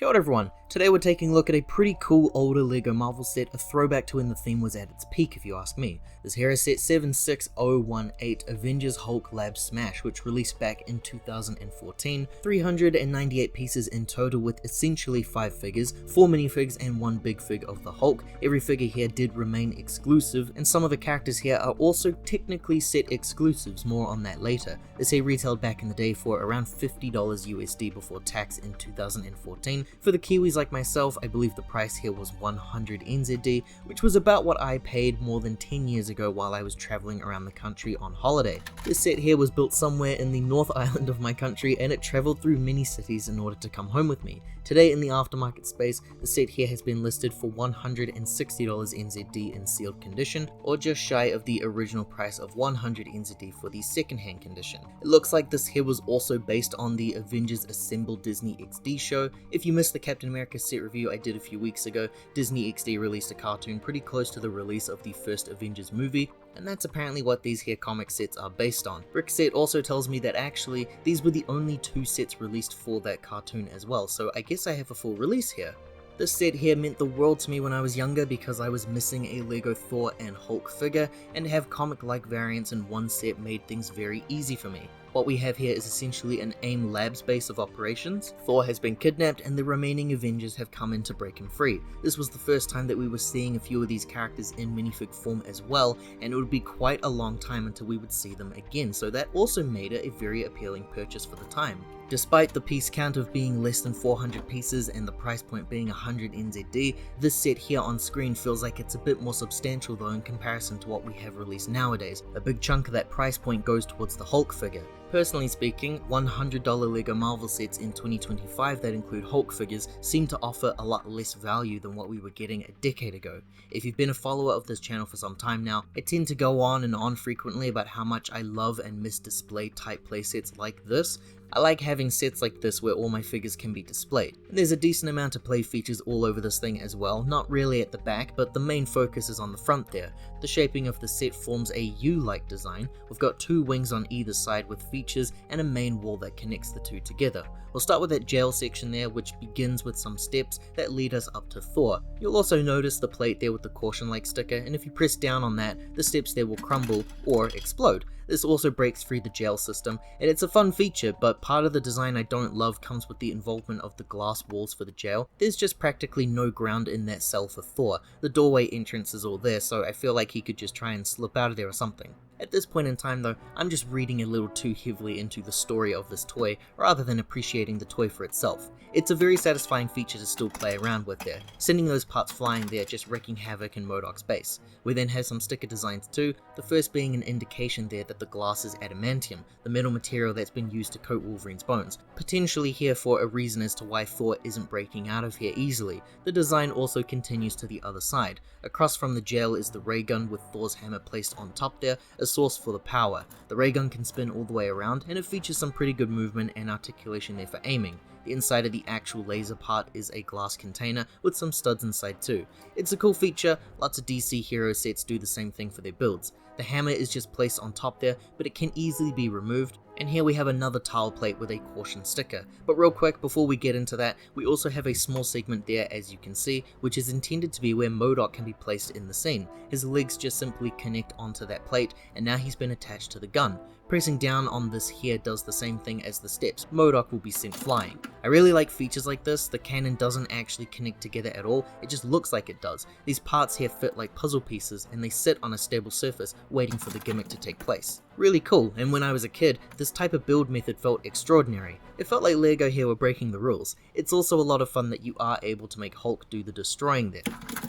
Kia ora everyone, today we're taking a look at a pretty cool older LEGO Marvel set, a throwback to when the theme was at its peak if you ask me. This here is set 76018 Avengers Hulk Lab Smash, which released back in 2014, 398 pieces in total with essentially 5 figures, 4 minifigs and 1 big fig of the Hulk. Every figure here did remain exclusive, and some of the characters here are also technically set exclusives, more on that later. This here retailed back in the day for around $50 USD before tax in 2014. For the Kiwis like myself, I believe the price here was 100 NZD, which was about what I paid more than 10 years ago while I was traveling around the country on holiday. This set here was built somewhere in the North Island of my country, and it traveled through many cities in order to come home with me. Today in the aftermarket space, the set here has been listed for $160 NZD in sealed condition, or just shy of the original price of 100 NZD for the second-hand condition. It looks like this here was also based on the Avengers Assemble Disney XD show. If you missed the Captain America set review I did a few weeks ago, Disney XD released a cartoon pretty close to the release of the first Avengers movie, and that's apparently what these here comic sets are based on. Brickset also tells me that actually these were the only 2 sets released for that cartoon as well, so I guess I have a full release here. This set here meant the world to me when I was younger because I was missing a LEGO Thor and Hulk figure, and to have comic-like variants in one set made things very easy for me. What we have here is essentially an A.I.M lab's base of operations. Thor has been kidnapped and the remaining Avengers have come in to break him free. This was the first time that we were seeing a few of these characters in minifig form as well, and it would be quite a long time until we would see them again, so that also made it a very appealing purchase for the time. Despite the piece count of being less than 400 pieces and the price point being 100 NZD, this set here on screen feels like it's a bit more substantial though in comparison to what we have released nowadays. A big chunk of that price point goes towards the Hulk figure. Personally speaking, $100 LEGO Marvel sets in 2025 that include Hulk figures seem to offer a lot less value than what we were getting a decade ago. If you've been a follower of this channel for some time now, I tend to go on and on frequently about how much I love and miss display type playsets like this. I like having sets like this where all my figures can be displayed. And there's a decent amount of play features all over this thing as well, not really at the back, but the main focus is on the front there. The shaping of the set forms a U-like design. We've got 2 wings on either side with features and a main wall that connects the 2 together. We'll start with that jail section there, which begins with some steps that lead us up to Thor. You'll also notice the plate there with the caution-like sticker, and if you press down on that, the steps there will crumble or explode. This also breaks free the jail system, and it's a fun feature, but part of the design I don't love comes with the involvement of the glass walls for the jail. There's just practically no ground in that cell for Thor. The doorway entrance is all there, so I feel like he could just try and slip out of there or something. At this point in time though, I'm just reading a little too heavily into the story of this toy rather than appreciating the toy for itself. It's a very satisfying feature to still play around with there, sending those parts flying there just wreaking havoc in M.O.D.O.K's base. We then have some sticker designs too, the first being an indication there that the glass is adamantium, the metal material that's been used to coat Wolverine's bones, potentially here for a reason as to why Thor isn't breaking out of here easily. The design also continues to the other side. Across from the jail is the ray gun with Thor's hammer placed on top there, a source for the power. The ray gun can spin all the way around, and it features some pretty good movement and articulation there for aiming. The inside of the actual laser part is a glass container with some studs inside too. It's a cool feature, lots of DC hero sets do the same thing for their builds. The hammer is just placed on top there, but it can easily be removed. And here we have another tile plate with a caution sticker. But real quick, before we get into that, we also have a small segment there as you can see, which is intended to be where M.O.D.O.K can be placed in the scene. His legs just simply connect onto that plate, and now he's been attached to the gun. Pressing down on this here does the same thing as the steps. M.O.D.O.K will be sent flying. I really like features like this. The cannon doesn't actually connect together at all, it just looks like it does. These parts here fit like puzzle pieces and they sit on a stable surface waiting for the gimmick to take place. Really cool, and when I was a kid, this type of build method felt extraordinary. It felt like LEGO here were breaking the rules. It's also a lot of fun that you are able to make Hulk do the destroying there.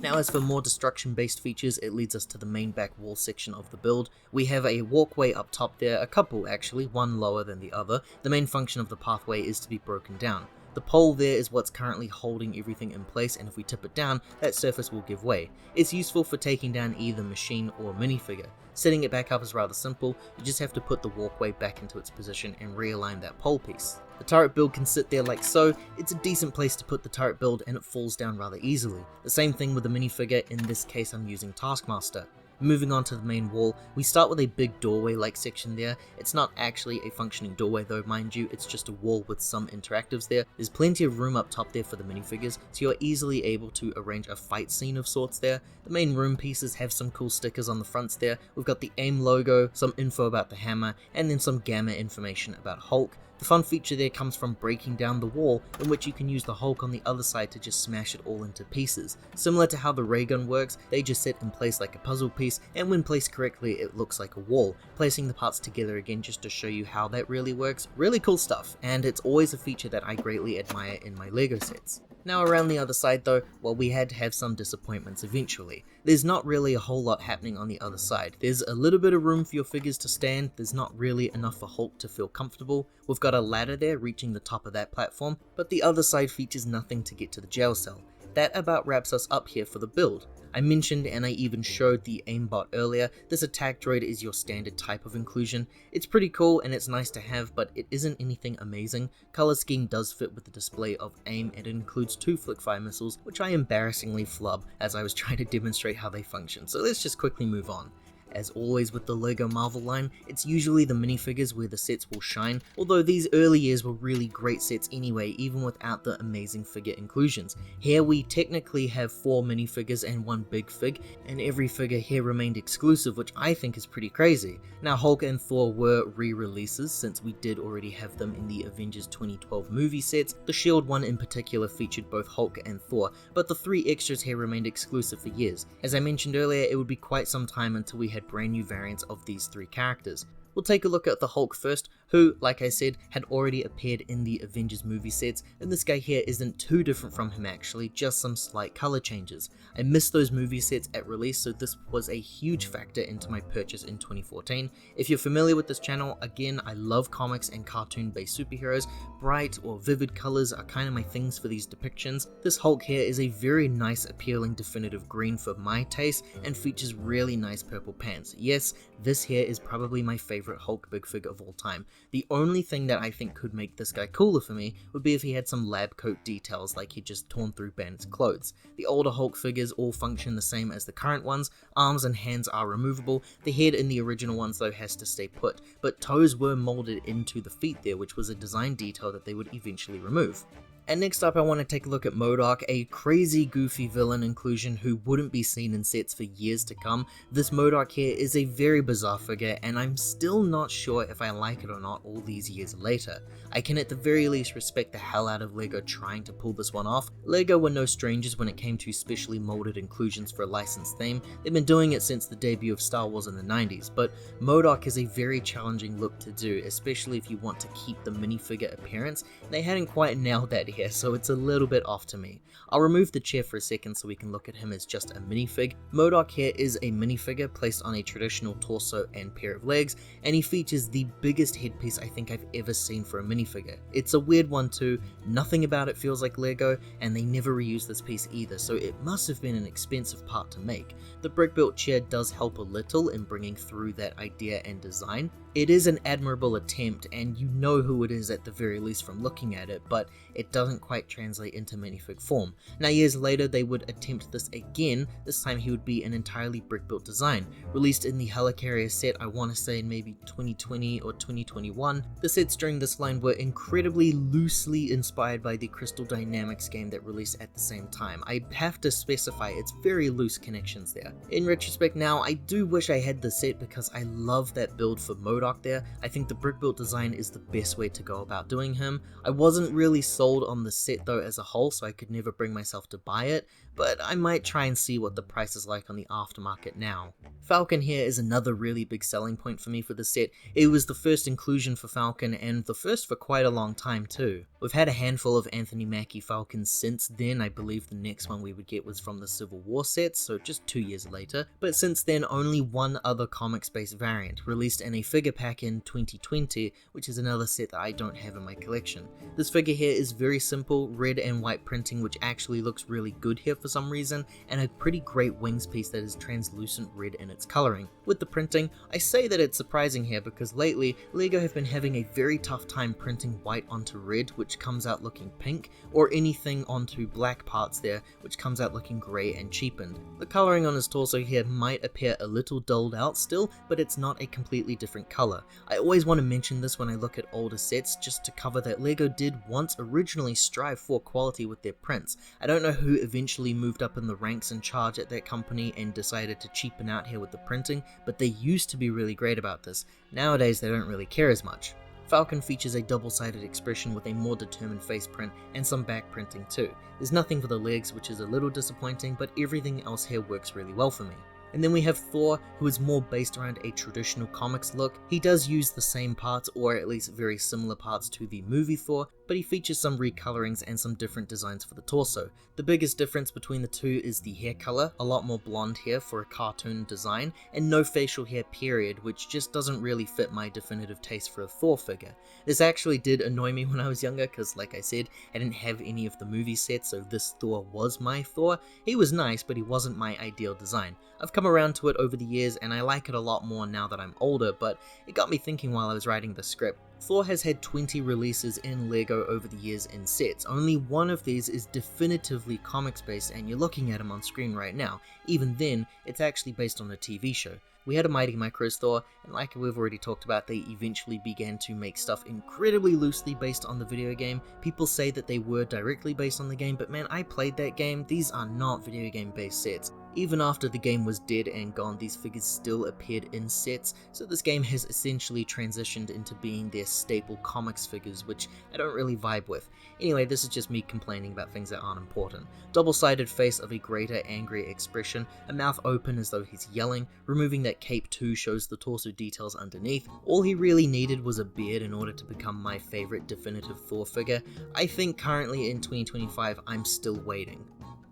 Now as for more destruction based features, it leads us to the main back wall section of the build. We have a walkway up top there, a couple actually, one lower than the other. The main function of the pathway is to be broken down. The pole there is what's currently holding everything in place, and if we tip it down, that surface will give way. It's useful for taking down either machine or minifigure. Setting it back up is rather simple, you just have to put the walkway back into its position and realign that pole piece. The turret build can sit there like so. It's a decent place to put the turret build and it falls down rather easily. The same thing with the minifigure, in this case I'm using Taskmaster. Moving on to the main wall, we start with a big doorway-like section there. It's not actually a functioning doorway though, mind you, it's just a wall with some interactives there. There's plenty of room up top there for the minifigures, so you're easily able to arrange a fight scene of sorts there. The main room pieces have some cool stickers on the fronts there. We've got the A.I.M logo, some info about the hammer, and then some gamma information about Hulk. The fun feature there comes from breaking down the wall, in which you can use the Hulk on the other side to just smash it all into pieces. Similar to how the ray gun works, they just sit in place like a puzzle piece, and when placed correctly it looks like a wall. Placing the parts together again just to show you how that really works, really cool stuff, and it's always a feature that I greatly admire in my LEGO sets. Now around the other side though, well, we had to have some disappointments eventually. There's not really a whole lot happening on the other side. There's a little bit of room for your figures to stand, there's not really enough for Hulk to feel comfortable. We've got a ladder there reaching the top of that platform, but the other side features nothing to get to the jail cell. That about wraps us up here for the build. I mentioned and I even showed the A.I.M bot earlier. This attack droid is your standard type of inclusion. It's pretty cool and it's nice to have, but it isn't anything amazing. Color scheme does fit with the display of A.I.M and it includes 2 flick-fire missiles, which I embarrassingly flub as I was trying to demonstrate how they function, so let's just quickly move on. As always with the LEGO Marvel line, it's usually the minifigures where the sets will shine, although these early years were really great sets anyway, even without the amazing figure inclusions. Here we technically have 4 minifigures and 1 big fig, and every figure here remained exclusive, which I think is pretty crazy. Now Hulk and Thor were re-releases, since we did already have them in the Avengers 2012 movie sets. The Shield one in particular featured both Hulk and Thor, but the 3 extras here remained exclusive for years. As I mentioned earlier, it would be quite some time until we had brand new variants of these 3 characters. We'll take a look at the Hulk first, who, like I said, had already appeared in the Avengers movie sets, and this guy here isn't too different from him actually, just some slight color changes. I missed those movie sets at release, so this was a huge factor into my purchase in 2014. If you're familiar with this channel, again, I love comics and cartoon-based superheroes. Bright or vivid colors are kind of my things for these depictions. This Hulk here is a very nice, appealing, definitive green for my taste, and features really nice purple pants. Yes, this here is probably my favorite Hulk big fig of all time. The only thing that I think could make this guy cooler for me would be if he had some lab coat details like he'd just torn through Banner's clothes. The older Hulk figures all function the same as the current ones. Arms and hands are removable. The head in the original ones though has to stay put, but toes were molded into the feet there, which was a design detail that they would eventually remove. And next up I want to take a look at M.O.D.O.K, a crazy goofy villain inclusion who wouldn't be seen in sets for years to come. This M.O.D.O.K here is a very bizarre figure and I'm still not sure if I like it or not all these years later. I can at the very least respect the hell out of LEGO trying to pull this one off. LEGO were no strangers when it came to specially molded inclusions for a licensed theme. They've been doing it since the debut of Star Wars in the 90s, but M.O.D.O.K is a very challenging look to do, especially if you want to keep the minifigure appearance. They hadn't quite nailed that here, so it's a little bit off to me. I'll remove the chair for a second so we can look at him as just a minifig. M.O.D.O.K here is a minifigure placed on a traditional torso and pair of legs, and he features the biggest headpiece I think I've ever seen for a minifigure. It's a weird one too, nothing about it feels like LEGO, and they never reused this piece either, so it must have been an expensive part to make. The brick-built chair does help a little in bringing through that idea and design. It is an admirable attempt, and you know who it is at the very least from looking at it, but it doesn't quite translate into minifig form. Now years later they would attempt this again, this time he would be an entirely brick-built design. Released in the Helicarrier set, I want to say in maybe 2020 or 2021. The sets during this line were incredibly loosely inspired by the Crystal Dynamics game that released at the same time. I have to specify it's very loose connections there. In retrospect now, I do wish I had the set because I love that build for M.O.D.O.K there. I think the brick-built design is the best way to go about doing him. I wasn't really sold on the set though as a whole, so I could never bring myself to buy it, but I might try and see what the price is like on the aftermarket now. Falcon here is another really big selling point for me for the set. It was the first inclusion for Falcon and the first for quite a long time too. We've had a handful of Anthony Mackie Falcons since then. I believe the next one we would get was from the Civil War sets, so just 2 years later, but since then only one other comics-based variant, released in a figure pack in 2020, which is another set that I don't have in my collection. This figure here is very simple red and white printing which actually looks really good here for some reason, and a pretty great wings piece that is translucent red in its coloring. With the printing, I say that it's surprising here because lately LEGO have been having a very tough time printing white onto red which comes out looking pink, or anything onto black parts there which comes out looking grey and cheapened. The coloring on his torso here might appear a little dulled out still, but it's not a completely different colour. I always want to mention this when I look at older sets just to cover that LEGO did once originally strive for quality with their prints. I don't know who eventually moved up in the ranks in charge at that company and decided to cheapen out here with the printing, but they used to be really great about this. Nowadays they don't really care as much. Falcon features a double-sided expression with a more determined face print and some back printing too. There's nothing for the legs, which is a little disappointing, but everything else here works really well for me. And then we have Thor, who is more based around a traditional comics look. He does use the same parts, or at least very similar parts to the movie Thor, but he features some recolorings and some different designs for the torso. The biggest difference between the two is the hair color, a lot more blonde hair for a cartoon design, and no facial hair period, which just doesn't really fit my definitive taste for a Thor figure. This actually did annoy me when I was younger, because like I said, I didn't have any of the movie sets, so this Thor was my Thor. He was nice, but he wasn't my ideal design. I've come around to it over the years and I like it a lot more now that I'm older, but it got me thinking while I was writing the script. Thor has had 20 releases in LEGO over the years in sets. Only one of these is definitively comics based and you're looking at him on screen right now. Even then, it's actually based on a TV show. We had a Mighty Micros Thor, and like we've already talked about, they eventually began to make stuff incredibly loosely based on the video game. People say that they were directly based on the game, but man, I played that game. These are not video game based sets. Even after the game was dead and gone, these figures still appeared in sets, so this game has essentially transitioned into being their staple comics figures, which I don't really vibe with. Anyway, this is just me complaining about things that aren't important. Double-sided face of a greater angry expression, a mouth open as though he's yelling, removing that cape too shows the torso details underneath. All he really needed was a beard in order to become my favorite definitive Thor figure. I think currently in 2025 I'm still waiting.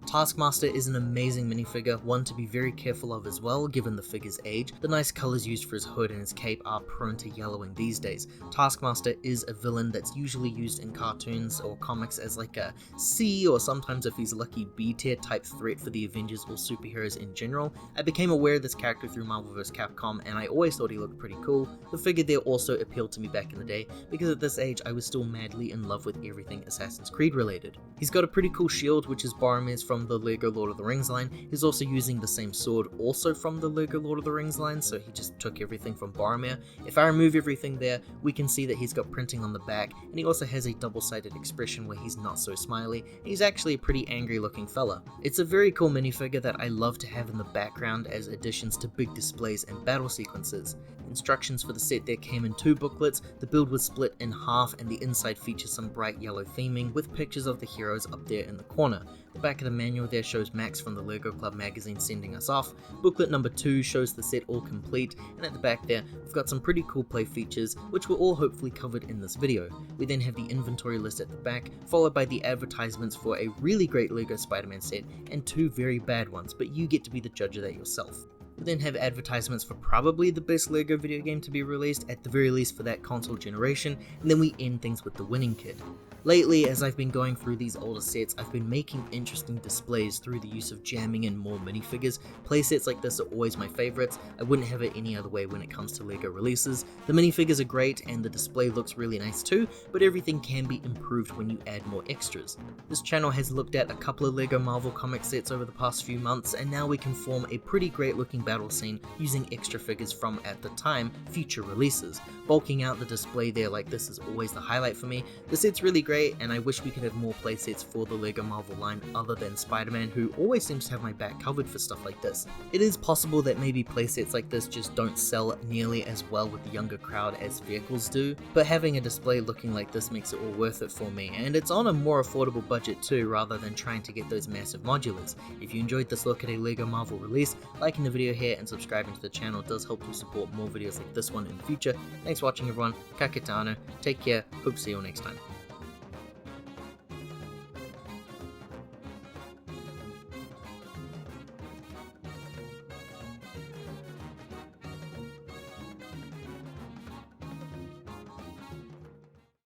Taskmaster is an amazing minifigure, one to be very careful of as well given the figure's age. The nice colours used for his hood and his cape are prone to yellowing these days. Taskmaster is a villain that's usually used in cartoons or comics as like a C, or sometimes if he's lucky B tier type threat for the Avengers or superheroes in general. I became aware of this character through Marvel vs. Capcom and I always thought he looked pretty cool. The figure there also appealed to me back in the day because at this age I was still madly in love with everything Assassin's Creed related. He's got a pretty cool shield which is Boromir's from the LEGO Lord of the Rings line. He's also using the same sword also from the LEGO Lord of the Rings line, so he just took everything from Boromir. If I remove everything there, we can see that he's got printing on the back, and he also has a double-sided expression where he's not so smiley, and he's actually a pretty angry looking fella. It's a very cool minifigure that I love to have in the background as additions to big displays and battle sequences. Instructions for the set there came in 2 booklets. The build was split in half and the inside features some bright yellow theming with pictures of the heroes up there in the corner. The back of the manual there shows Max from the LEGO Club magazine sending us off. Booklet number 2 shows the set all complete, and at the back there we've got some pretty cool play features which were all hopefully covered in this video. We then have the inventory list at the back, followed by the advertisements for a really great LEGO Spider-Man set and 2 very bad ones, but you get to be the judge of that yourself. We then have advertisements for probably the best LEGO video game to be released, at the very least for that console generation, and then we end things with the winning kid. Lately, as I've been going through these older sets, I've been making interesting displays through the use of jamming in more minifigures. Playsets like this are always my favorites. I wouldn't have it any other way when it comes to LEGO releases. The minifigures are great and the display looks really nice too, but everything can be improved when you add more extras. This channel has looked at a couple of LEGO Marvel comic sets over the past few months, and now we can form a pretty great looking battle scene using extra figures from, at the time, future releases. Bulking out the display there like this is always the highlight for me. The set's really great, and I wish we could have more playsets for the LEGO Marvel line other than Spider-Man, who always seems to have my back covered for stuff like this. It is possible that maybe playsets like this just don't sell nearly as well with the younger crowd as vehicles do, but having a display looking like this makes it all worth it for me, and it's on a more affordable budget too, rather than trying to get those massive modulars. If you enjoyed this look at a LEGO Marvel release, liking the video here and subscribing to the channel does help to support more videos like this one in the future. Thanks for watching everyone, kakitano, take care, hope to see you all next time.